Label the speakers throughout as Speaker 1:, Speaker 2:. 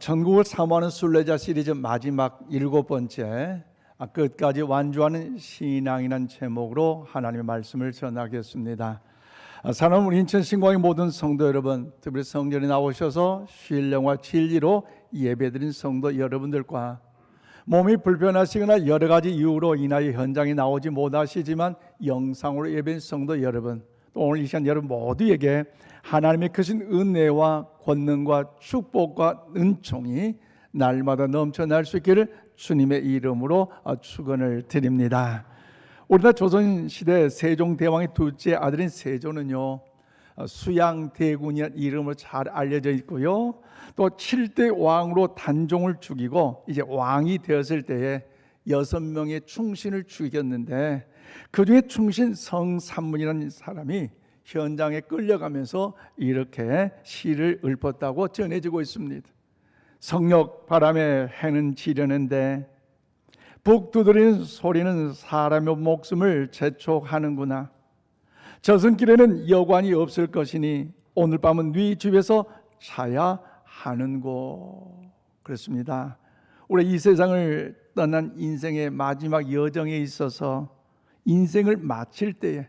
Speaker 1: 천국을 사모하는 순례자 시리즈 마지막 7번째 끝까지 완주하는 신앙이라는 제목으로 하나님의 말씀을 전하겠습니다. 사랑하는 우리 인천 신광의 모든 성도 여러분, 특별히 성전에 나오셔서 신령과 진리로 예배드린 성도 여러분들과 몸이 불편하시거나 여러 가지 이유로 인하여 현장에 나오지 못하시지만 영상으로 예배드린 성도 여러분, 또 오늘 이 시간 여러분 모두에게 하나님의 크신 은혜와 권능과 축복과 은총이 날마다 넘쳐날 수 있기를 주님의 이름으로 축원을 드립니다. 우리나라 조선시대 세종대왕의 둘째 아들인 세조는요, 수양대군이라는 이름으로 잘 알려져 있고요, 또 7대 왕으로 단종을 죽이고 이제 왕이 되었을 때에 6명의 충신을 죽였는데, 그 중에 충신 성삼문이라는 사람이 현장에 끌려가면서 이렇게 시를 읊었다고 전해지고 있습니다. 성역 바람에 해는 지려는데 북 두드리는 소리는 사람의 목숨을 재촉하는구나. 저승길에는 여관이 없을 것이니 오늘 밤은 네 집에서 자야 하는고. 그렇습니다. 우리 이 세상을 떠난 인생의 마지막 여정에 있어서 인생을 마칠 때에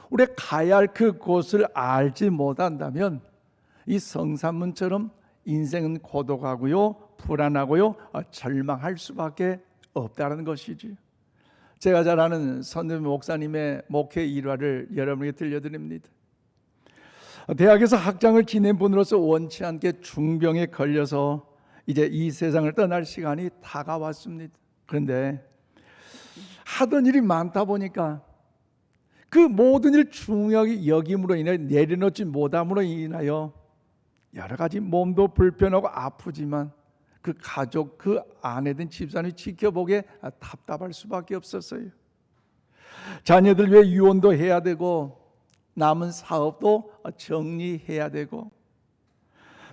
Speaker 1: 우리가 가야 할 그곳을 알지 못한다면 이 성산문처럼 인생은 고독하고요, 불안하고요, 절망할 수밖에 없다는 것이지. 제가 잘 아는 선임 목사님의 목회 일화를 여러분에게 들려드립니다. 대학에서 학장을 지낸 분으로서 원치 않게 중병에 걸려서 이제 이 세상을 떠날 시간이 다가왔습니다. 그런데 하던 일이 많다 보니까 그 모든 일 중요하게 여김으로 인해 내려놓지 못함으로 인하여 여러 가지 몸도 불편하고 아프지만 그 가족, 그 아내 된 집사람이 지켜보기에 답답할 수밖에 없었어요. 자녀들 위해 유언도 해야 되고 남은 사업도 정리해야 되고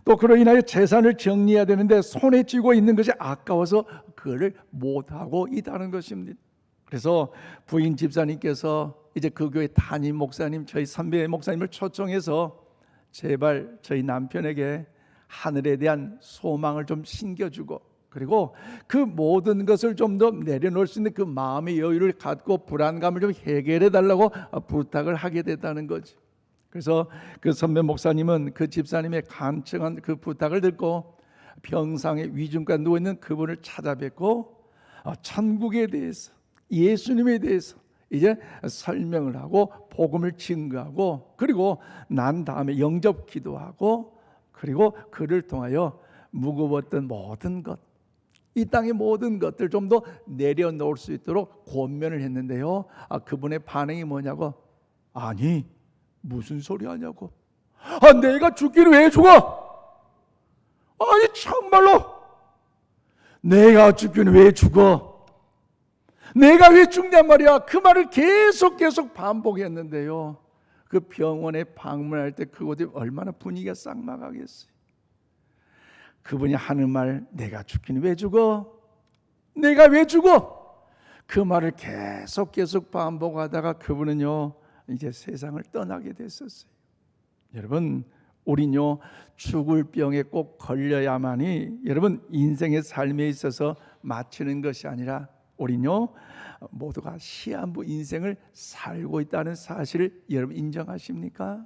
Speaker 1: 또 그로 인하여 재산을 정리해야 되는데 손에 쥐고 있는 것이 아까워서 그걸 못하고 있다는 것입니다. 그래서 부인 집사님께서 이제 그 교회 담임 목사님, 저희 선배 목사님을 초청해서 제발 저희 남편에게 하늘에 대한 소망을 좀 심겨주고, 그리고 그 모든 것을 좀 더 내려놓을 수 있는 그 마음의 여유를 갖고 불안감을 좀 해결해 달라고 부탁을 하게 됐다는 거지. 그래서 그 선배 목사님은 그 집사님의 간청한 그 부탁을 듣고 병상에 위중과 누워있는 그분을 찾아뵙고 천국에 대해서, 예수님에 대해서 이제 설명을 하고 복음을 증거하고, 그리고 난 다음에 영접 기도하고, 그리고 그를 통하여 무거웠던 모든 것, 이 땅의 모든 것들 좀 더 내려놓을 수 있도록 권면을 했는데요, 그분의 반응이 뭐냐고, 아니 무슨 소리 하냐고, 내가 죽기는 왜 죽어? 아니 참말로 내가 죽기는 왜 죽어? 내가 왜 죽냔 말이야. 그 말을 계속 반복했는데요, 그 병원에 방문할 때 그곳이 얼마나 분위기가 쌍막하겠어요. 그분이 하는 말, 내가 죽기는 왜 죽어? 내가 왜 죽어? 그 말을 계속 반복하다가 그분은요 이제 세상을 떠나게 됐었어요. 여러분, 우린요 죽을 병에 꼭 걸려야만이 여러분 인생의 삶에 있어서 마치는 것이 아니라 우리는요 모두가 시한부 인생을 살고 있다는 사실을 여러분 인정하십니까?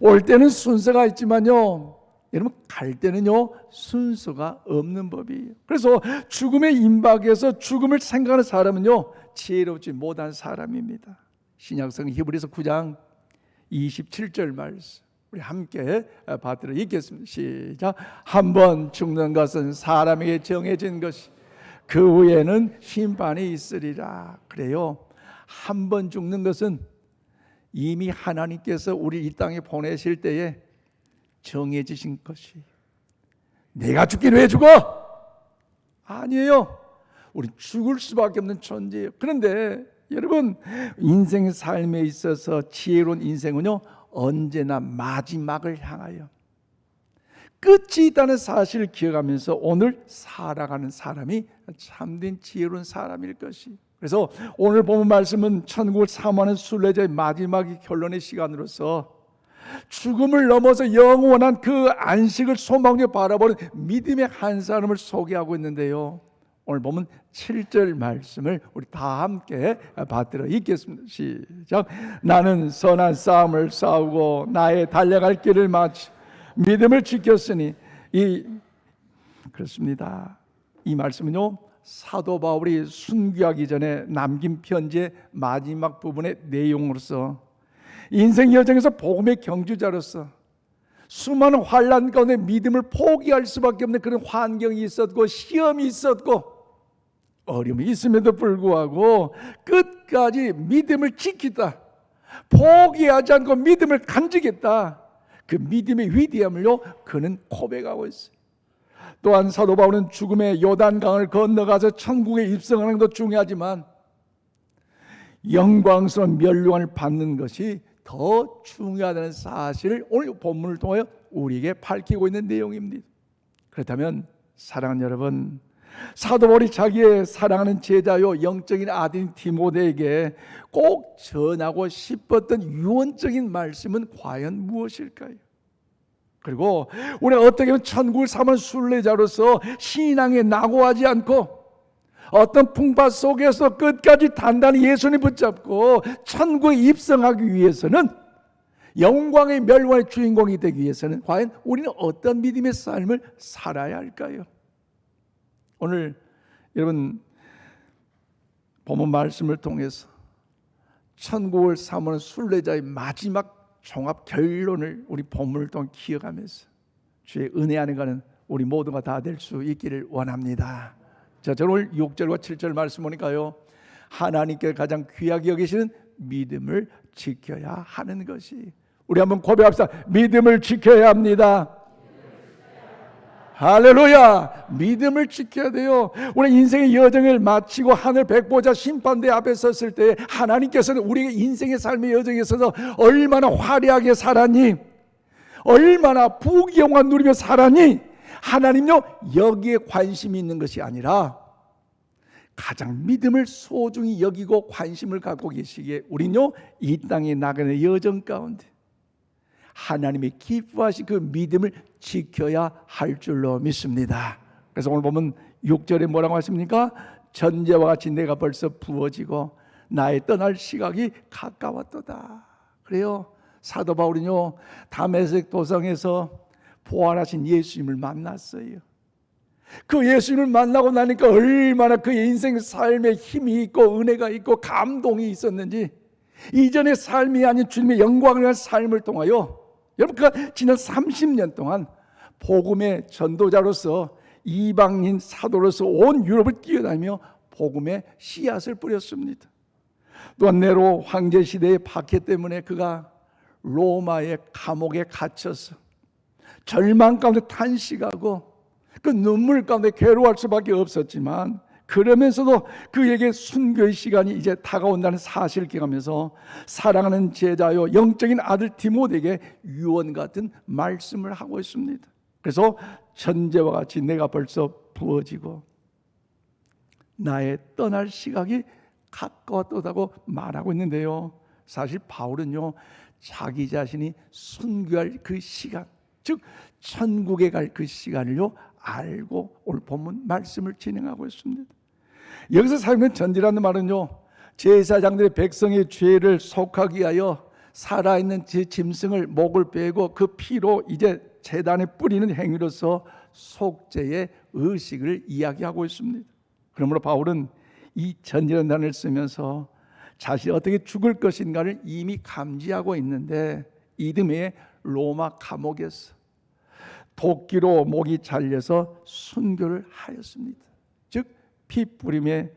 Speaker 1: 올 때는 순서가 있지만요 여러분 갈 때는요 순서가 없는 법이에요. 그래서 죽음의 임박에서 죽음을 생각하는 사람은요 지혜롭지 못한 사람입니다. 신약성 히브리서 9장 27절 말씀 우리 함께 받들어 읽겠습니다. 시작. 한번 죽는 것은 사람에게 정해진 것이 그 후에는 심판이 있으리라. 그래요, 한 번 죽는 것은 이미 하나님께서 우리 이 땅에 보내실 때에 정해지신 것이. 내가 죽기는 왜 죽어? 아니에요. 우리 죽을 수밖에 없는 존재예요. 그런데 여러분, 인생의 삶에 있어서 지혜로운 인생은요 언제나 마지막을 향하여 끝이 있다는 사실을 기억하면서 오늘 살아가는 사람이 참된 지혜로운 사람일 것이. 그래서 오늘 보면 말씀은 천국을 사모하는 순례자의 마지막 결론의 시간으로서 죽음을 넘어서 영원한 그 안식을 소망에 바라보는 믿음의 한 사람을 소개하고 있는데요, 오늘 보면 7절 말씀을 우리 다 함께 받들어 읽겠습니다. 시작. 나는 선한 싸움을 싸우고 나의 달려갈 길을 마치 믿음을 지켰으니 그렇습니다. 이 말씀은요, 사도 바울이 순교하기 전에 남긴 편지의 마지막 부분의 내용으로서 인생 여정에서 복음의 경주자로서 수많은 환난 가운데 믿음을 포기할 수밖에 없는 그런 환경이 있었고 시험이 있었고 어려움이 있음에도 불구하고 끝까지 믿음을 지키다, 포기하지 않고 믿음을 간직했다, 그 믿음의 위대함을요 그는 고백하고 있어요. 또한 사도 바울은 죽음의 요단강을 건너가서 천국에 입성하는 것도 중요하지만 영광스러운 멸류관을 받는 것이 더 중요하다는 사실을 오늘 본문을 통하여 우리에게 밝히고 있는 내용입니다. 그렇다면 사랑하는 여러분, 사도 바울이 자기의 사랑하는 제자요 영적인 아들인 디모데에게 꼭 전하고 싶었던 유언적인 말씀은 과연 무엇일까요? 그리고 우리가 어떻게 보면 천국을 사모하는 순례자로서 신앙에 낙오하지 않고 어떤 풍파 속에서 끝까지 단단히 예수님 붙잡고 천국에 입성하기 위해서는, 영광의 멸류관의 주인공이 되기 위해서는 과연 우리는 어떤 믿음의 삶을 살아야 할까요? 오늘 여러분 본문 말씀을 통해서 천국을 사모하는 순례자의 마지막 종합 결론을 우리 본문을 통해 기억하면서 주의 은혜 안에 가는 우리 모두가 다 될 수 있기를 원합니다. 자, 저는 오늘 6절과 7절 말씀 보니까요, 하나님께 가장 귀하게 여기시는 믿음을 지켜야 하는 것이, 우리 한번 고백합시다. 믿음을 지켜야 합니다. 할렐루야! 믿음을 지켜야 돼요. 우리 인생의 여정을 마치고 하늘 백보자 심판대 앞에 섰을 때 하나님께서는 우리의 인생의 삶의 여정에 있어서 얼마나 화려하게 살았니? 얼마나 부귀영화 누리며 살았니? 하나님요, 여기에 관심이 있는 것이 아니라 가장 믿음을 소중히 여기고 관심을 갖고 계시기에 우리는요, 이 땅에 나가는 여정 가운데 하나님의 기뻐하신 그 믿음을 지켜야 할 줄로 믿습니다. 그래서 오늘 보면 6절에 뭐라고 하십니까? 전제와 같이 내가 벌써 부어지고 나의 떠날 시각이 가까웠도다. 그래요, 사도 바울은요 다메섹 도성에서 부활하신 예수님을 만났어요. 그 예수님을 만나고 나니까 얼마나 그의 인생 삶에 힘이 있고 은혜가 있고 감동이 있었는지, 이전의 삶이 아닌 주님의 영광을 위한 삶을 통하여 여러분, 그가 지난 30년 동안 복음의 전도자로서 이방인 사도로서 온 유럽을 뛰어다니며 복음의 씨앗을 뿌렸습니다. 또한 네로 황제 시대의 박해 때문에 그가 로마의 감옥에 갇혀서 절망 가운데 탄식하고 그 눈물 가운데 괴로워할 수밖에 없었지만, 그러면서도 그에게 순교의 시간이 이제 다가온다는 사실을 기억하면서 사랑하는 제자요 영적인 아들 디모데에게 유언 같은 말씀을 하고 있습니다. 그래서 전제와 같이 내가 벌써 부어지고 나의 떠날 시각이 가까웠다고 말하고 있는데요, 사실 바울은요 자기 자신이 순교할 그 시간, 즉 천국에 갈 그 시간을요 알고 오늘 본문 말씀을 진행하고 있습니다. 여기서 사용된 전제라는 말은요, 제사장들의 백성의 죄를 속하기 위하여 살아있는 제 짐승을 목을 베고 그 피로 이제 제단에 뿌리는 행위로서 속죄의 의식을 이야기하고 있습니다. 그러므로 바울은 이 전제라는 단어를 쓰면서 자신이 어떻게 죽을 것인가를 이미 감지하고 있는데, 이듬해 로마 감옥에서 도끼로 목이 잘려서 순교를 하였습니다. 즉 피 뿌림의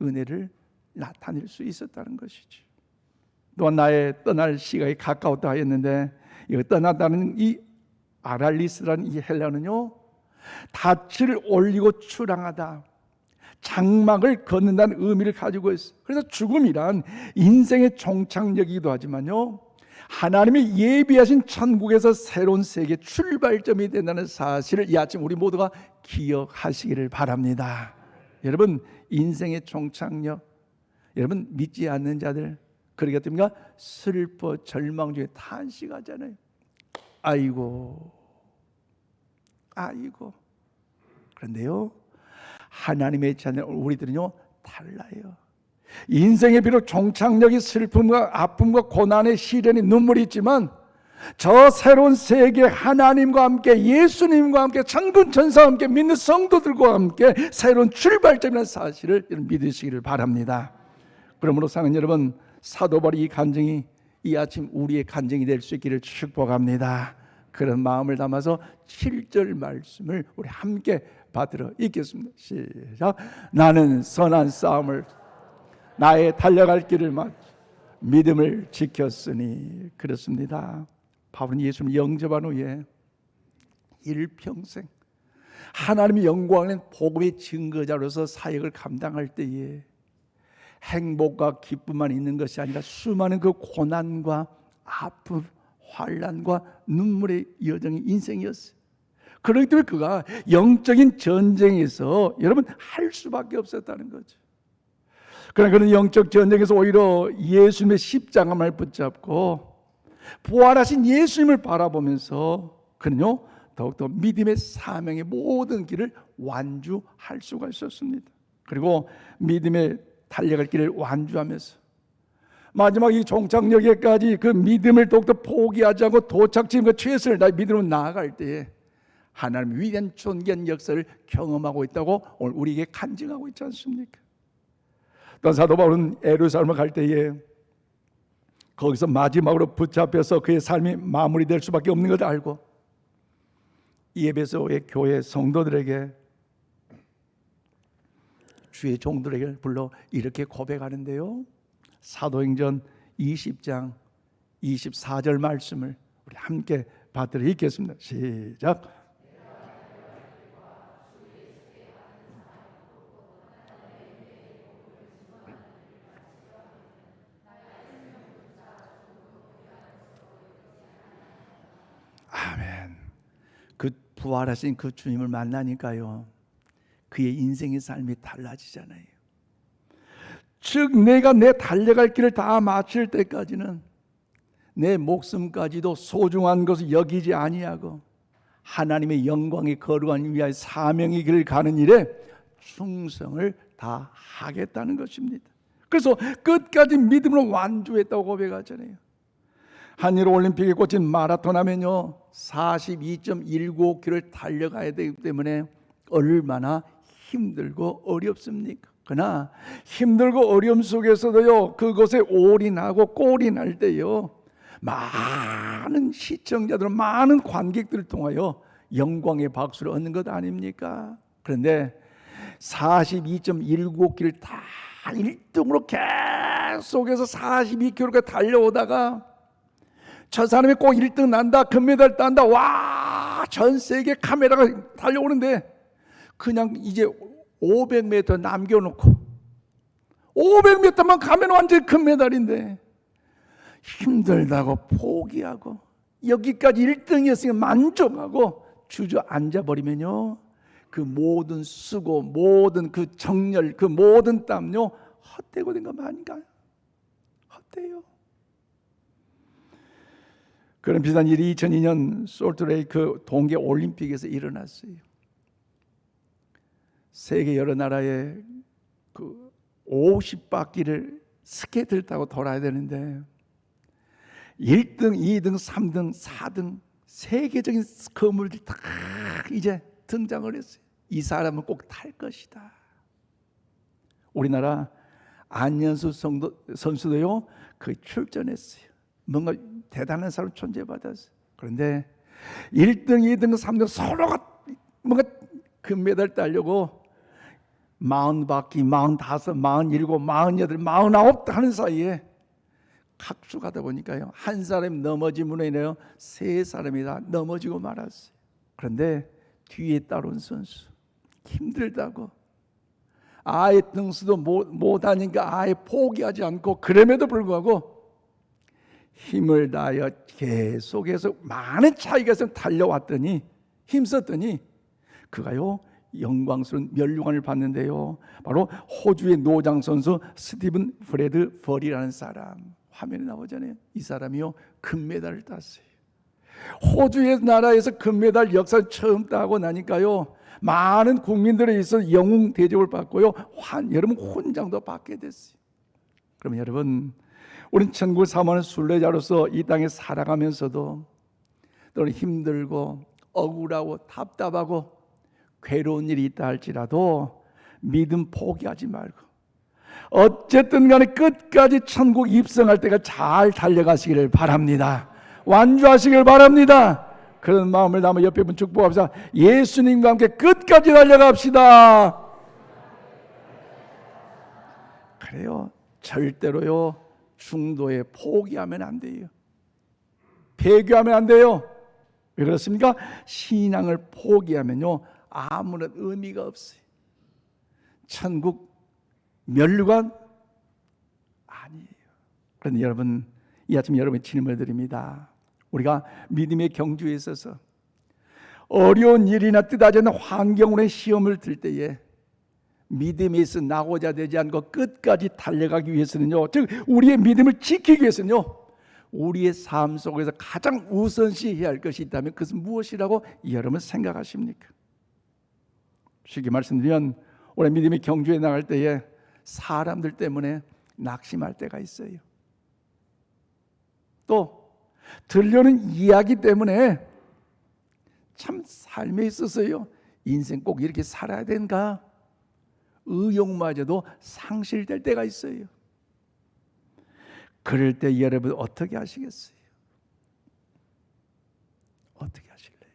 Speaker 1: 은혜를 나타낼 수 있었다는 것이죠. 또한 나의 떠날 시각이 가까웠다 하였는데, 이거 떠나다는 이 아랄리스라는 이 헬라어는요 닻을 올리고 출항하다, 장막을 걷는다는 의미를 가지고 있어요. 그래서 죽음이란 인생의 종착역이기도 하지만요, 하나님이 예비하신 천국에서 새로운 세계 출발점이 된다는 사실을 이 아침 우리 모두가 기억하시기를 바랍니다. 여러분, 인생의 종착역, 여러분 믿지 않는 자들, 그러기 때문에 슬퍼 절망 중에 탄식하잖아요. 아이고. 그런데요, 하나님의 자녀 우리들은요 달라요. 인생에 비록 종착역이 슬픔과 아픔과 고난의 시련이 눈물이 있지만 저 새로운 세계 하나님과 함께 예수님과 함께 천군 천사와 함께 믿는 성도들과 함께 새로운 출발점이라는 사실을 믿으시기를 바랍니다. 그러므로 사랑하는 여러분, 사도 바울의 이 간증이 이 아침 우리의 간증이 될 수 있기를 축복합니다. 그런 마음을 담아서 7절 말씀을 우리 함께 받들어 읽겠습니다. 시작. 나는 선한 싸움을 나의 달려갈 길을 맞 믿음을 지켰으니. 그렇습니다. 바울은 예수님을 영접한 후에 일평생 하나님의 영광의 복음의 증거자로서 사역을 감당할 때에 행복과 기쁨만 있는 것이 아니라 수많은 그 고난과 아픔, 환난과 눈물의 여정이 인생이었어요. 그렇기 때문에 그가 영적인 전쟁에서 여러분 할 수밖에 없었다는 거죠. 그러나 그는 영적 전쟁에서 오히려 예수님의 십자가만 붙잡고 부활하신 예수님을 바라보면서 그는요 더욱더 믿음의 사명의 모든 길을 완주할 수가 있었습니다. 그리고 믿음의 달려갈 길을 완주하면서 마지막 이 종착역에까지 그 믿음을 더욱더 포기하지 않고 도착지점과 최선을 다해 믿음으로 나아갈 때에 하나님의 위대한 존귀한 역사를 경험하고 있다고 오늘 우리에게 간증하고 있지 않습니까? 또 사도 바울은 예루살렘을 갈 때에 거기서 마지막으로 붙잡혀서 그의 삶이 마무리될 수밖에 없는 것을 알고 이 에베소의 교회 성도들에게 주의 종들에게 불러 이렇게 고백하는데요, 사도행전 20장 24절 말씀을 우리 함께 받들어 읽겠습니다. 시작. 아멘. 그 부활하신 그 주님을 만나니까요 그의 인생의 삶이 달라지잖아요. 즉 내가 내 달려갈 길을 다 마칠 때까지는 내 목숨까지도 소중한 것을 여기지 아니하고 하나님의 영광의 거룩한 위하여 사명의 길을 가는 일에 충성을 다 하겠다는 것입니다. 그래서 끝까지 믿음으로 완주했다고 고백하잖아요. 한일 올림픽에 꽂힌 마라톤 하면요 42.195km를 달려가야 되기 때문에 얼마나 힘들고 어렵습니까? 그러나 힘들고 어려움 속에서도요 그것에 올인하고 골인할 때요 많은 시청자들, 많은 관객들을 통하여 영광의 박수를 얻는 것 아닙니까? 그런데 42.195km를 다 1등으로 계속해서 42km까지 달려오다가 저 사람이 꼭 1등 난다, 금메달 딴다, 와, 전 세계 카메라가 달려오는데 그냥 이제 500m 남겨놓고 500m만 가면 완전히 금메달인데 힘들다고 포기하고 여기까지 1등이었으니까 만족하고 주저앉아버리면요 그 모든 수고, 모든 그 정열, 그 모든 땀요 헛되고 된 거 아닌가요? 헛돼요. 그런 비슷한 일이 2002년 솔트레이크 동계 올림픽에서 일어났어요. 세계 여러 나라에 그 50바퀴를 스케이트를 타고 돌아야 되는데 1등, 2등, 3등, 4등 세계적인 건물들이 다 이제 등장을 했어요. 이 사람은 꼭 탈 것이다. 우리나라 안현수 선수도요 그 출전했어요. 뭔가 대단한 사람 존재받았어요. 그런데 1등, 2등, 3등 서로가 뭔가 금메달 따려고 40바퀴, 45, 47, 48, 49 하는 사이에 각축하다 보니까요 한 사람이 넘어짐으로 인하여 세 사람이 다 넘어지고 말았어요. 그런데 뒤에 따라온 선수 힘들다고 아예 등수도 못하니까 아예 포기하지 않고 그럼에도 불구하고 힘을 다하여 계속해서 많은 차이가 있어 달려왔더니 힘썼더니 그가요 영광스러운 면류관을 받는데요 바로 호주의 노장 선수 스티븐 프레드 벌이라는 사람. 화면에 나오잖아요. 이 사람이요 금메달을 땄어요. 호주의 나라에서 금메달 역사를 처음 따고 나니까요 많은 국민들에 있어서 영웅 대접을 받고요 여러분 훈장도 받게 됐어요. 그러면 여러분, 우리는 천국을 사모하는 순례자로서 이 땅에 살아가면서도 또는 힘들고 억울하고 답답하고 괴로운 일이 있다 할지라도 믿음 포기하지 말고 어쨌든 간에 끝까지 천국 입성할 때가 잘 달려가시기를 바랍니다. 완주하시길 바랍니다. 그런 마음을 담아 옆에 분 축복합시다. 예수님과 함께 끝까지 달려갑시다. 그래요. 절대로요 중도에 포기하면 안 돼요. 배교하면 안 돼요. 왜 그렇습니까? 신앙을 포기하면요 아무런 의미가 없어요. 천국 면류관 아니에요. 그런데 여러분, 이 아침 여러분의 질문을 드립니다. 우리가 믿음의 경주에 있어서 어려운 일이나 뜻하지 않는 환경으로의 시험을 들 때에 믿음에 있어 나고자 되지 않고 끝까지 달려가기 위해서는요, 즉 우리의 믿음을 지키기 위해서는요, 우리의 삶 속에서 가장 우선시해야 할 것이 있다면 그것은 무엇이라고 여러분 생각하십니까? 쉽게 말씀드리면 우리 믿음의 경주에 나갈 때에 사람들 때문에 낙심할 때가 있어요. 또 들려오는 이야기 때문에 참 삶에 있어서요 인생 꼭 이렇게 살아야 되는가 의욕마저도 상실될 때가 있어요. 그럴 때 여러분 어떻게 하시겠어요? 어떻게 하실래요?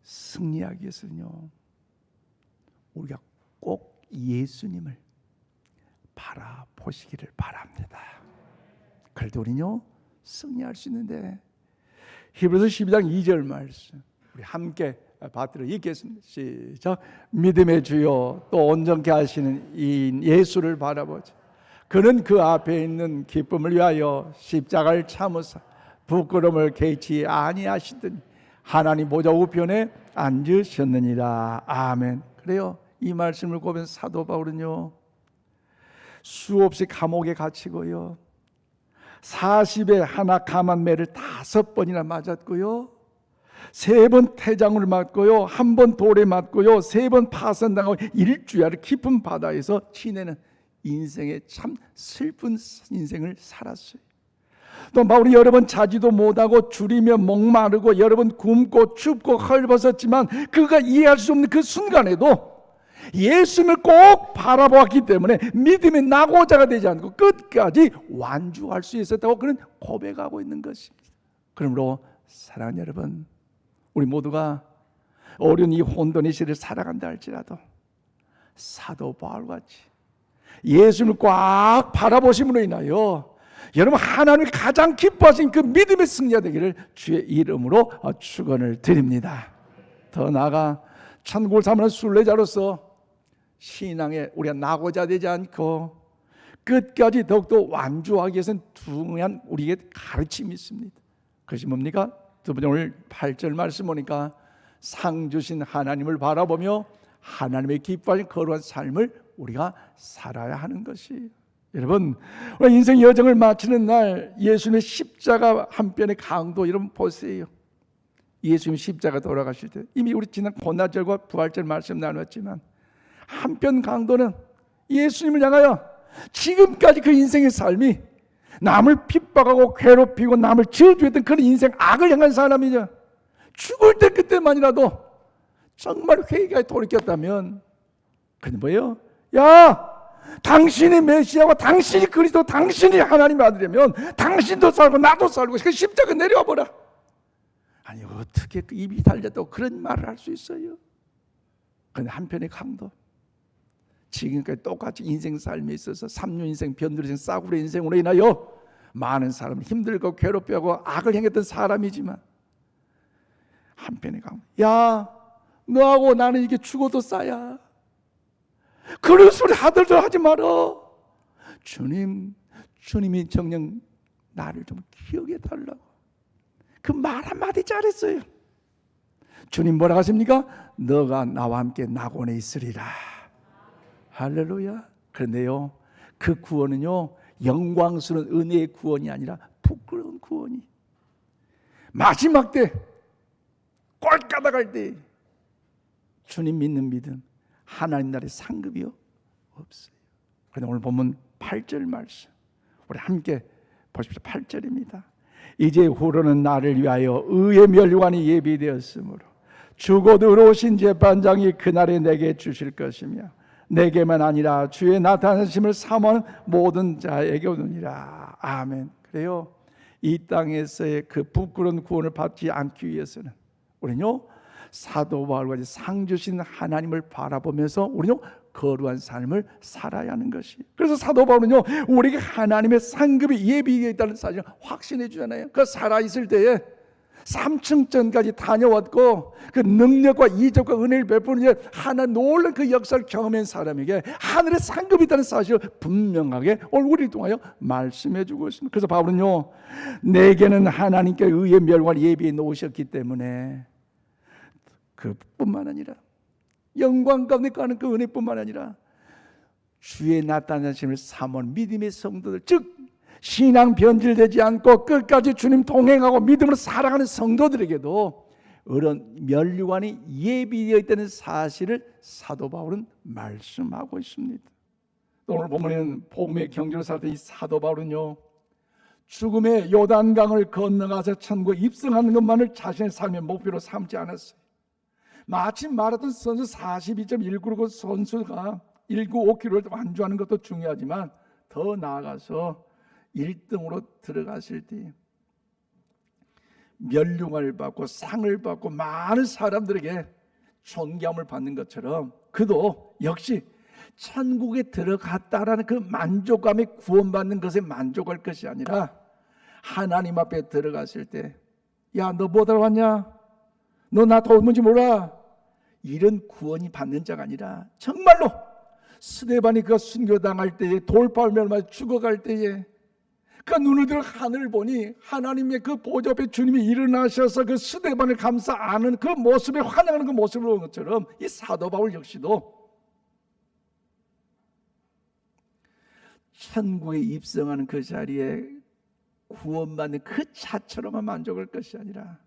Speaker 1: 승리하기 위해서는요 우리가 꼭 예수님을 바라보시기를 바랍니다. 그럴 때 우리는요 승리할 수 있는데, 히브리서 12장 2절 말씀 우리 함께 받들어 읽겠습니다. 시작. 믿음의 주요 또 온전케 하시는 이 예수를 바라보자. 그는 그 앞에 있는 기쁨을 위하여 십자가를 참으사 부끄러움을 개의치 아니하시더니 하나님 보좌 우편에 앉으셨느니라. 아멘. 그래요. 이 말씀을 보면 사도 바울은요 수없이 감옥에 갇히고요 40에 하나 감한 매를 5번이나 맞았고요 3번 태장을 맞고요 1번 돌에 맞고요 3번 파선당하고 일주야를 깊은 바다에서 지내는 인생의 참 슬픈 인생을 살았어요. 또 바울이 여러 번 자지도 못하고 줄이며 목마르고 여러 번 굶고 춥고 헐벗었지만 그가 이해할 수 없는 그 순간에도 예수님을 꼭 바라보았기 때문에 믿음의 낙오자가 되지 않고 끝까지 완주할 수 있었다고 그는 고백하고 있는 것입니다. 그러므로 사랑하는 여러분, 우리 모두가 어려운 이 혼돈의 시대를 살아간다 할지라도 사도 바울같이 예수님을 꽉 바라보심으로 인하여 여러분 하나님이 가장 기뻐하신 그 믿음의 승리가 되기를 주의 이름으로 축원을 드립니다. 더 나아가 천국을 사모하는 순례자로서 신앙에 우리가 낙오자 되지 않고 끝까지 더욱더 완주하기 위해서는 중요한 우리에게 가르침이 있습니다. 그것이 뭡니까? 두 번째 오늘 8절 말씀 보니까 상 주신 하나님을 바라보며 하나님의 기뻐하신 거룩한 삶을 우리가 살아야 하는 것이, 여러분 우리 인생 여정을 마치는 날 예수님의 십자가 한 편의 강도 여러분 보세요. 예수님 십자가 돌아가실 때 이미 우리 지난 고난절과 부활절 말씀 나눴지만 한편 강도는 예수님을 향하여 지금까지 그 인생의 삶이 남을 핍박하고 괴롭히고 남을 저주했던 그런 인생 악을 향한 사람이죠. 죽을 때 그때만이라도 정말 회개가 돌이켰다면 그게 뭐예요? 야, 당신이 메시아고 당신이 그리스도 당신이 하나님의 아들이면 당신도 살고 나도 살고 그 십자가 내려와 보라. 아니 어떻게 그 입이 달렸다고 그런 말을 할 수 있어요? 그런데 한편의 강도 지금까지 똑같이 인생 삶에 있어서 3년 인생, 변두리 인생, 싸구려 인생으로 인하여 많은 사람을 힘들고 괴롭혀하고 악을 행했던 사람이지만 한편의 강도, 야 너하고 나는 이게 죽어도 싸야. 그런 소리 하들들 하지 말어. 주님이 정녕 나를 좀 기억해 달라고. 그 말 한마디 잘했어요. 주님 뭐라고 하십니까? 너가 나와 함께 낙원에 있으리라. 할렐루야. 그런데요 그 구원은요, 영광스러운 은혜의 구원이 아니라 부끄러운 구원이, 마지막 때 꼴까닥할 때 주님 믿는 믿음, 하나님 나라의 상급이요 없어요. 그런데 오늘 보면 8절 말씀, 우리 함께 보십시오. 8절입니다. 이제 후로는 나를 위하여 의의 면류관이 예비되었으므로 주곧 의로우신 재판장이 그날에 내게 주실 것이며 내게만 아니라 주의 나타나심을 사모하는 모든 자에게 오느니라. 아멘. 그래요, 이 땅에서의 그 부끄러운 구원을 받지 않기 위해서는 우리는요, 사도 바울과 상 주신 하나님을 바라보면서 우리는 거룩한 삶을 살아야 하는 것이. 그래서 사도 바울은요, 우리에게 하나님의 상급이 예비되어 있다는 사실을 확신해 주잖아요. 그 살아있을 때에 3층전까지 다녀왔고 그 능력과 이적과 은혜를 베푸는 하나 놀란 그 역사를 경험한 사람에게 하늘의 상급이 있다는 사실을 분명하게 오늘 우리를 통하여 말씀해 주고 있습니다. 그래서 바울은요, 내게는 하나님께 의의 멸관을 예비해 놓으셨기 때문에 그뿐만 아니라 영광 가운데 가는 그 은혜뿐만 아니라 주의 나타나심을 사모하는 믿음의 성도들, 즉 신앙 변질되지 않고 끝까지 주님 동행하고 믿음으로 살아가는 성도들에게도 이런 면류관이 예비되어 있다는 사실을 사도 바울은 말씀하고 있습니다. 오늘 보면 복음의 경주를 살던 이 사도 바울은요, 죽음의 요단강을 건너가서 천국에 입성하는 것만을 자신의 삶의 목표로 삼지 않았어요. 마침 마라톤 선수 42.195 선수가 195km를 완주하는 것도 중요하지만 더 나아가서 1등으로 들어갔을 때 면류관을 받고 상을 받고 많은 사람들에게 존경을 받는 것처럼 그도 역시 천국에 들어갔다라는 그 만족감에 구원받는 것에 만족할 것이 아니라 하나님 앞에 들어갔을 때, 야, 너 뭐 하러 왔냐? 너 나 도무지 몰라? 이런 구원이 받는 자가 아니라 정말로 스데반이 그가 순교당할 때에 돌팔매를 맞아 죽어갈 때에 그 눈을 들어 하늘을 보니 하나님의 그 보좌 앞에 주님이 일어나셔서 그 스데반을 감싸 안은 그 모습에 환영하는 그 모습을 본 것처럼 이 사도 바울 역시도 천국에 입성하는 그 자리에 구원받는 그 자체로만 만족할 것이 아니라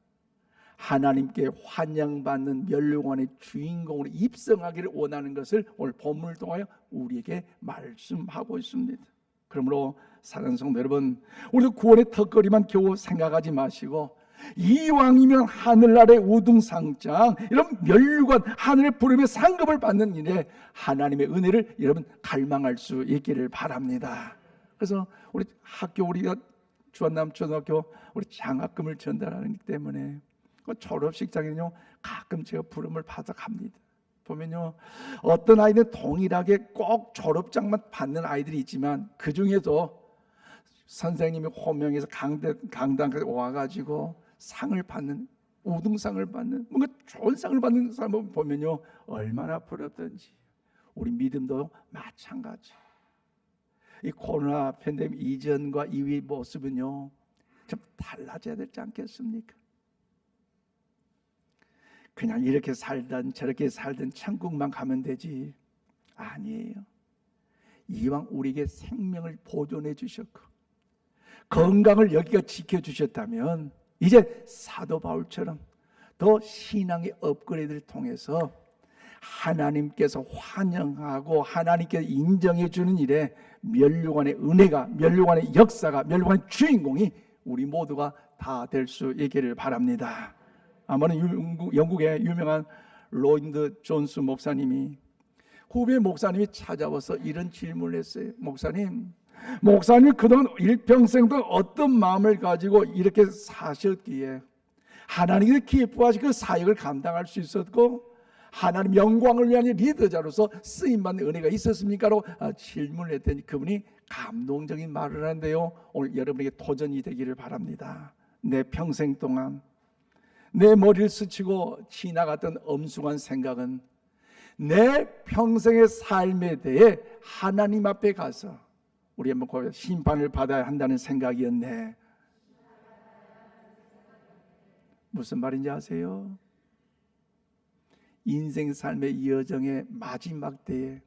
Speaker 1: 하나님께 환영받는 면류관의 주인공으로 입성하기를 원하는 것을 오늘 본문을 통하여 우리에게 말씀하고 있습니다. 그러므로 사랑하는 성도 여러분, 우리도 구원의 턱걸이만 겨우 생각하지 마시고 이왕이면 하늘나라의 우등상장, 이런 면류관, 하늘의 부름의 상급을 받는 일에 하나님의 은혜를 여러분 갈망할 수 있기를 바랍니다. 그래서 우리 학교, 우리가 주한남초등학교 우리 장학금을 전달하기 때문에 졸업식장에는요 가끔 제가 부름을 받아 갑니다. 보면요, 어떤 아이는 동일하게 꼭 졸업장만 받는 아이들이 있지만 그 중에도 선생님이 호명해서 강당까지 와가지고 상을 받는, 우등상을 받는, 뭔가 좋은 상을 받는 사람을 보면요 얼마나 부럽던지. 우리 믿음도 마찬가지. 이 코로나 팬데믹 이전과 이후의 모습은요 좀 달라져야 되지 않겠습니까? 그냥 이렇게 살든 저렇게 살든 천국만 가면 되지, 아니에요. 이왕 우리에게 생명을 보존해 주셨고 건강을 여기가 지켜주셨다면 이제 사도 바울처럼 더 신앙의 업그레이드를 통해서 하나님께서 환영하고 하나님께서 인정해 주는 일에 면류관의 은혜가, 면류관의 역사가, 면류관의 주인공이 우리 모두가 다 될 수 있기를 바랍니다. 아마는 영국의 유명한 로인드 존스 목사님이, 후배 목사님이 찾아와서 이런 질문을 했어요. 목사님 그동안 일평생도 어떤 마음을 가지고 이렇게 사셨기에 하나님이 기뻐하시고 그 사역을 감당할 수 있었고 하나님 영광을 위한 리더자로서 쓰임받는 은혜가 있었습니까? 라고 질문을 했더니 그분이 감동적인 말을 하는데요, 오늘 여러분에게 도전이 되기를 바랍니다. 내 평생 동안 내 머리를 스치고 지나갔던 엄숙한 생각은 내 평생의 삶에 대해 하나님 앞에 가서 우리 한번 고백해, 심판을 받아야 한다는 생각이었네. 무슨 말인지 아세요? 인생 삶의 여정의 마지막 때에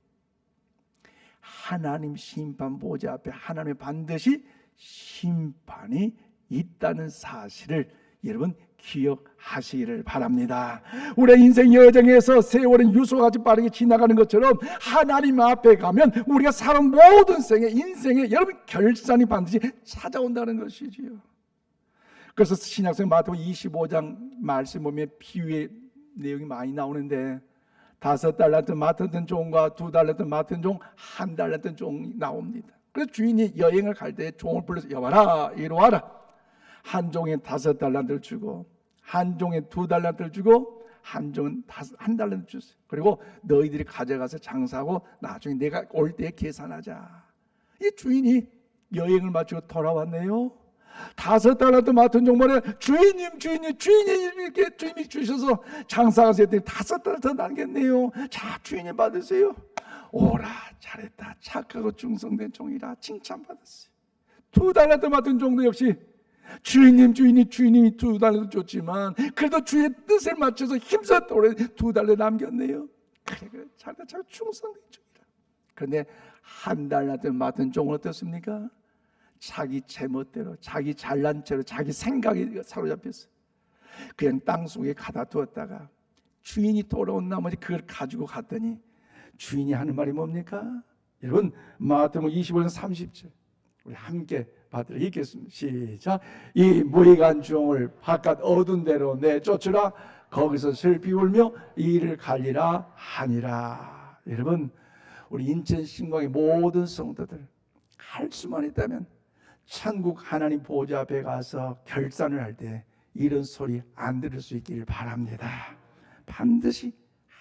Speaker 1: 하나님 심판 보좌 앞에 하나님의 반드시 심판이 있다는 사실을 여러분 기억하시기를 바랍니다. 우리의 인생 여정에서 세월은 유소같이 빠르게 지나가는 것처럼 하나님 앞에 가면 우리가 살은 모든 인생에 여러분 결산이 반드시 찾아온다는 것이지요. 그래서 신약성 마태복음 25장 말씀 보면 비유의 내용이 많이 나오는데 5달란트 맡은 종과 2달란트 맡은 종, 1달란트 종이 나옵니다. 그래서 주인이 여행을 갈 때 종을 불러서 여봐라, 이리 와라. 한 종에 5달란트를 주고 한 종에 2달란트를 주고 한 종은 1달란트 주세요. 그리고 너희들이 가져가서 장사하고 나중에 내가 올 때 계산하자. 이 주인이 여행을 마치고 돌아왔네요. 5달란트 맡은 종말에 주인님 이렇게 주인이 주셔서 장사가서 했더니 5달란트 남겼네요. 자, 주인님 받으세요. 오라, 잘했다, 착하고 충성된 종이라 칭찬받았어요. 2달란트 맡은 종도 역시 주인님이 2달란트 줬지만 그래도 주의 뜻에 맞춰서 힘써 2달란트 남겼네요. 그래, 잘했다, 참 충성된 종이라. 그런데 1달란트 맡은 종은 어떻습니까? 자기 제멋대로, 자기 잘난 채로, 자기 생각에 사로잡혔어. 그냥 땅속에 가다 두었다가 주인이 돌아온 나머지 그걸 가지고 갔더니 주인이 하는 말이 뭡니까? 여러분 마태복음 25장 30절 우리 함께 받들어 읽겠습니다. 시작. 이 무익한 종을 바깥 어두운 데로 내쫓으라. 거기서 슬피 울며 이를 갈리라 하니라. 여러분 우리 인천 신광의 모든 성도들 할 수만 있다면 천국 하나님 보좌 앞에 가서 결산을 할 때 이런 소리 안 들을 수 있기를 바랍니다. 반드시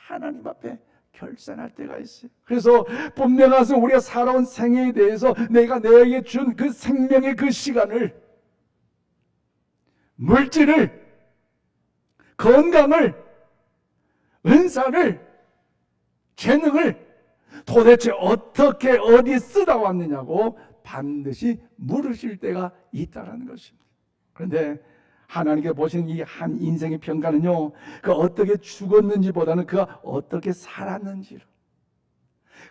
Speaker 1: 하나님 앞에 결산할 때가 있어요. 그래서 본래 가서 우리가 살아온 생애에 대해서 내가 너에게 준 그 생명의 그 시간을, 물질을, 건강을, 은사를, 재능을 도대체 어떻게 어디 쓰다 왔느냐고 반드시 물으실 때가 있다는 것입니다. 그런데 하나님께 보시는 이 한 인생의 평가는요, 그가 어떻게 죽었는지보다는 그가 어떻게 살았는지로,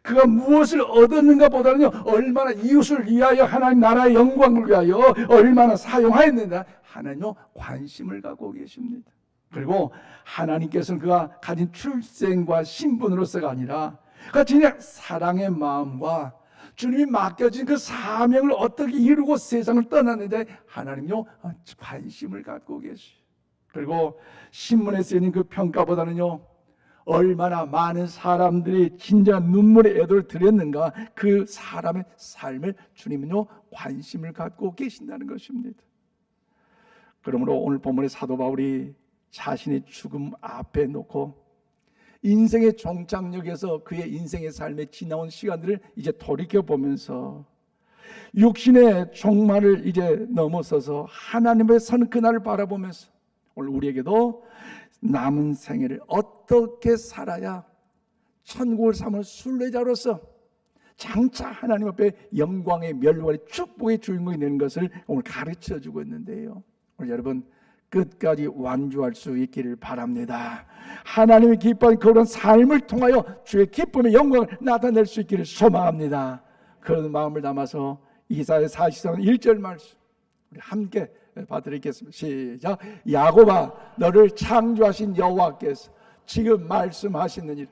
Speaker 1: 그가 무엇을 얻었는가 보다는요, 얼마나 이웃을 위하여 하나님 나라의 영광을 위하여 얼마나 사용하였는가 하나님요 관심을 갖고 계십니다. 그리고 하나님께서는 그가 가진 출생과 신분으로서가 아니라 그가 진짜 사랑의 마음과 주님이 맡겨진 그 사명을 어떻게 이루고 세상을 떠났는데 하나님요 관심을 갖고 계시죠. 그리고 신문에 쓰이는 그 평가보다는요, 얼마나 많은 사람들이 진정한 눈물의 애도를 드렸는가, 그 사람의 삶을 주님은요 관심을 갖고 계신다는 것입니다. 그러므로 오늘 본문의 사도 바울이 자신의 죽음 앞에 놓고 인생의 종착역에서 그의 인생의 삶에 지나온 시간들을 이제 돌이켜보면서 육신의 종말을 이제 넘어서서 하나님의 선 그날을 바라보면서 오늘 우리에게도 남은 생애를 어떻게 살아야 천국을 삼을 순례자로서 장차 하나님 앞에 영광의 멸관의 축복의 주인공이 되는 것을 오늘 가르쳐주고 있는데요, 오늘 여러분 끝까지 완주할 수 있기를 바랍니다. 하나님의 기뻐하는 그런 삶을 통하여 주의 기쁨의 영광을 나타낼 수 있기를 소망합니다. 그런 마음을 담아서 이사야 40장 1절 말씀 우리 함께 받드리겠습니다. 시작. 야곱아, 너를 창조하신 여호와께서 지금 말씀하시느니라.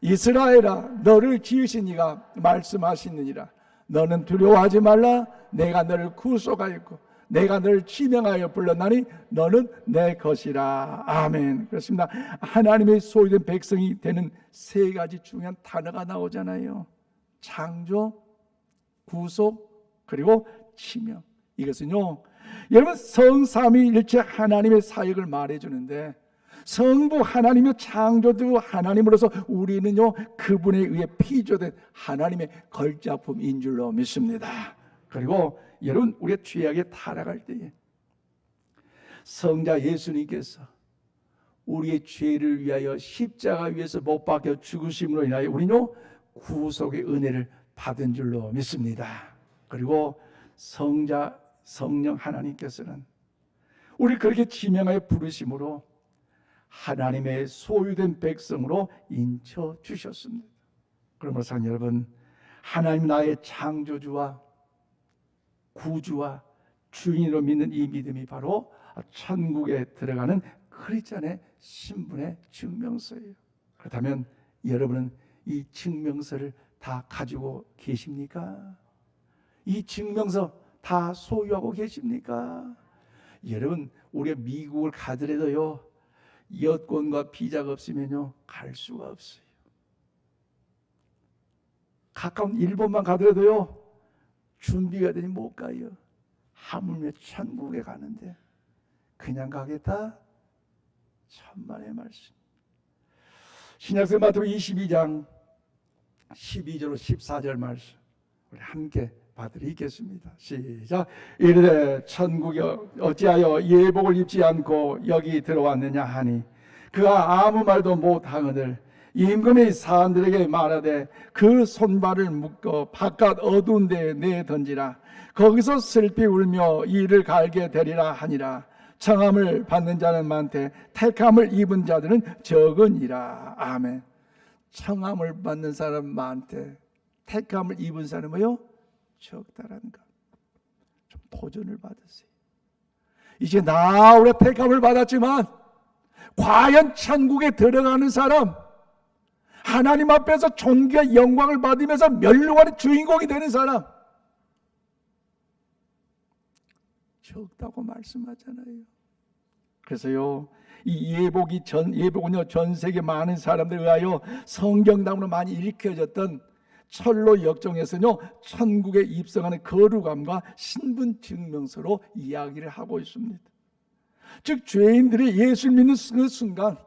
Speaker 1: 이스라엘아, 너를 지으신 이가 말씀하시느니라. 너는 두려워하지 말라. 내가 너를 구속하였고 내가 너를 지명하여 불렀나니 너는 내 것이라. 아멘. 그렇습니다. 하나님의 소유된 백성이 되는 세 가지 중요한 단어가 나오잖아요. 창조, 구속, 그리고 지명. 이것은요, 여러분 성삼위일체 하나님의 사역을 말해주는데, 성부 하나님의 창조주 하나님으로서 우리는요 그분에 의해 피조된 하나님의 걸작품인 줄로 믿습니다. 그리고 여러분 우리가 죄악에 타락할 때에 성자 예수님께서 우리의 죄를 위하여 십자가 위에서 못 박혀 죽으심으로 인하여 우리는 구속의 은혜를 받은 줄로 믿습니다. 그리고 성자 성령 하나님께서는 우리 그렇게 지명하여 부르심으로 하나님의 소유된 백성으로 인쳐 주셨습니다. 그러므로 여러분, 하나님 나의 창조주와 구주와 주인으로 믿는 이 믿음이 바로 천국에 들어가는 크리스찬의 신분의 증명서예요. 그렇다면 여러분은 이 증명서를 다 가지고 계십니까? 이 증명서 다 소유하고 계십니까? 여러분, 우리가 미국을 가더라도요, 여권과 비자가 없으면요 갈 수가 없어요. 가까운 일본만 가더라도요 준비가 되니 못 가요. 하물며 천국에 가는데 그냥 가겠다? 천만의 말씀. 신약성 마태복음 22장 12절로 14절 말씀 우리 함께 받으리겠습니다. 시작. 이르되 천국이 어찌하여 예복을 입지 않고 여기 들어왔느냐 하니 그가 아무 말도 못하거늘 임금이 사람들에게 말하되 그 손발을 묶어 바깥 어두운 데에 내던지라. 거기서 슬피 울며 이를 갈게 되리라 하니라. 청함을 받는 자는 많되 택함을 입은 자들은 적으니라. 아멘. 청함을 받는 사람 많되 택함을 입은 사람은 뭐요? 적다라는 것. 좀 도전을 받으세요. 이제 나 우리 택함을 받았지만 과연 천국에 들어가는 사람, 하나님 앞에서 존귀와 영광을 받으면서 멸류관의 주인공이 되는 사람 적다고 말씀하잖아요. 그래서요, 이 예복은요 전 세계 많은 사람들에 의하여 성경당으로 많이 일으켜졌던 철로 역정에서는요 천국에 입성하는 거룩함과 신분 증명서로 이야기를 하고 있습니다. 즉 죄인들이 예수를 믿는 그 순간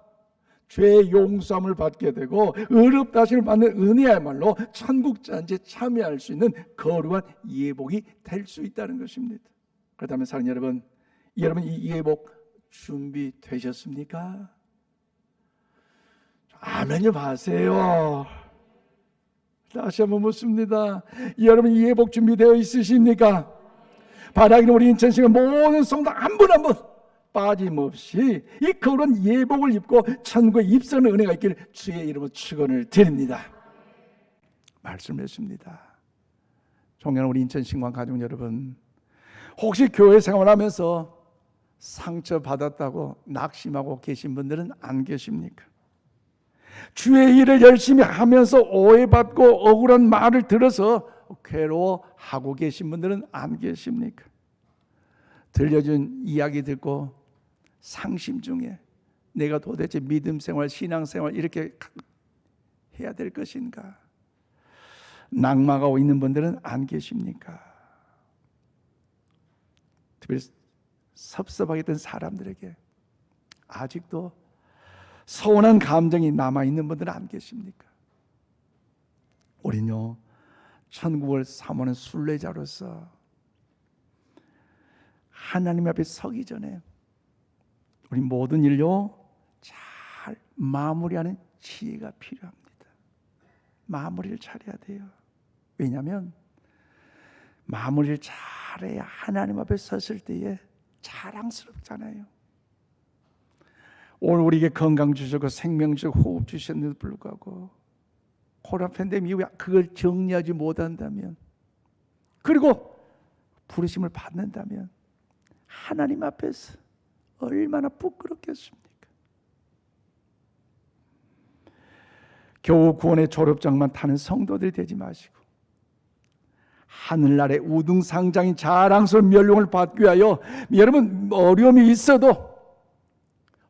Speaker 1: 죄의 용서함을 받게 되고 의롭다심을 받는 은혜야말로 천국 잔치에 참여할 수 있는 거룩한 예복이 될 수 있다는 것입니다. 그렇다면 사랑하는 여러분 이 예복 준비되셨습니까? 아멘 좀 하세요. 다시 한번 묻습니다. 여러분 이 예복 준비되어 있으십니까? 바라기는 우리 인천시의 모든 성도 한 분 한 분 빠짐없이 이 거룩한 예복을 입고 천국에 입성하는 은혜가 있기를 주의 이름으로 축원을 드립니다. 말씀했습니다. 존경하는 우리 인천신광 가족 여러분, 혹시 교회 생활하면서 상처받았다고 낙심하고 계신 분들은 안 계십니까? 주의 일을 열심히 하면서 오해받고 억울한 말을 들어서 괴로워하고 계신 분들은 안 계십니까? 들려준 이야기 듣고 상심 중에 내가 도대체 믿음 생활, 신앙 생활 이렇게 해야 될 것인가 낙망하고 있는 분들은 안 계십니까? 특별히 섭섭하게 했던 사람들에게 아직도 서운한 감정이 남아있는 분들은 안 계십니까? 우리는요 천국을 사모하는 순례자로서 하나님 앞에 서기 전에 우리 모든 일요 잘 마무리하는 지혜가 필요합니다. 마무리를 잘해야 돼요. 왜냐하면 마무리를 잘해야 하나님 앞에 섰을 때에 자랑스럽잖아요. 오늘 우리에게 건강 주셨고 생명 주셨고 호흡 주셨는데도 불구하고 코로나 팬데믹 이후에 그걸 정리하지 못한다면, 그리고 부르심을 받는다면 하나님 앞에서 얼마나 부끄럽겠습니까? 겨우 구원의 졸업장만 타는 성도들이 되지 마시고 하늘나라의 우등상장인 자랑스러운 멸용을 받기 위하여 여러분 어려움이 있어도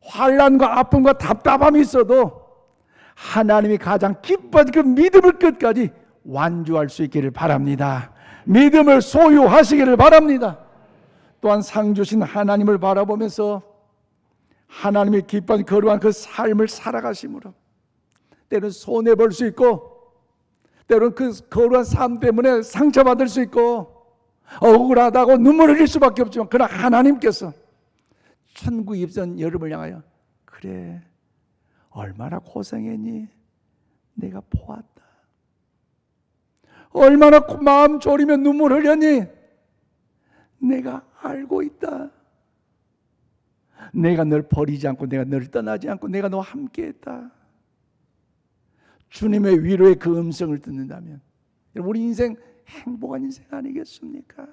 Speaker 1: 환난과 아픔과 답답함이 있어도 하나님이 가장 기뻐하는 그 믿음을 끝까지 완주할 수 있기를 바랍니다. 믿음을 소유하시기를 바랍니다. 또한 상 주신 하나님을 바라보면서 하나님이 기뻐하는 거룩한 그 삶을 살아가심으로 때로는 손해볼 수 있고 때로는 그 거룩한 삶 때문에 상처받을 수 있고 억울하다고 눈물을 흘릴 수밖에 없지만, 그러나 하나님께서 천국 입성 여러분을 향하여 그래 얼마나 고생했니? 내가 보았다. 얼마나 마음 졸이며 눈물 흘렸니? 내가 알고 있다. 내가 널 버리지 않고 내가 널 떠나지 않고 내가 너와 함께 했다. 주님의 위로의 그 음성을 듣는다면 우리 인생 행복한 인생 아니겠습니까?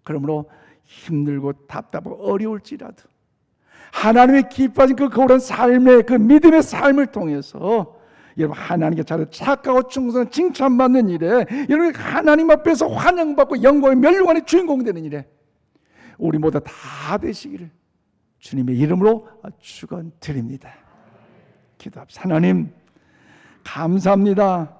Speaker 1: 그러므로 힘들고 답답하고 어려울지라도 하나님의 기뻐하신 그 거룩한 삶의 그 믿음의 삶을 통해서 여러분 하나님께 잘 착하고 충성한 칭찬받는 일에 여러분 하나님 앞에서 환영받고 영광의 멸류관의 주인공 되는 일에 우리 모두 다 되시기를 주님의 이름으로 축원드립니다. 기도합시다. 하나님 감사합니다.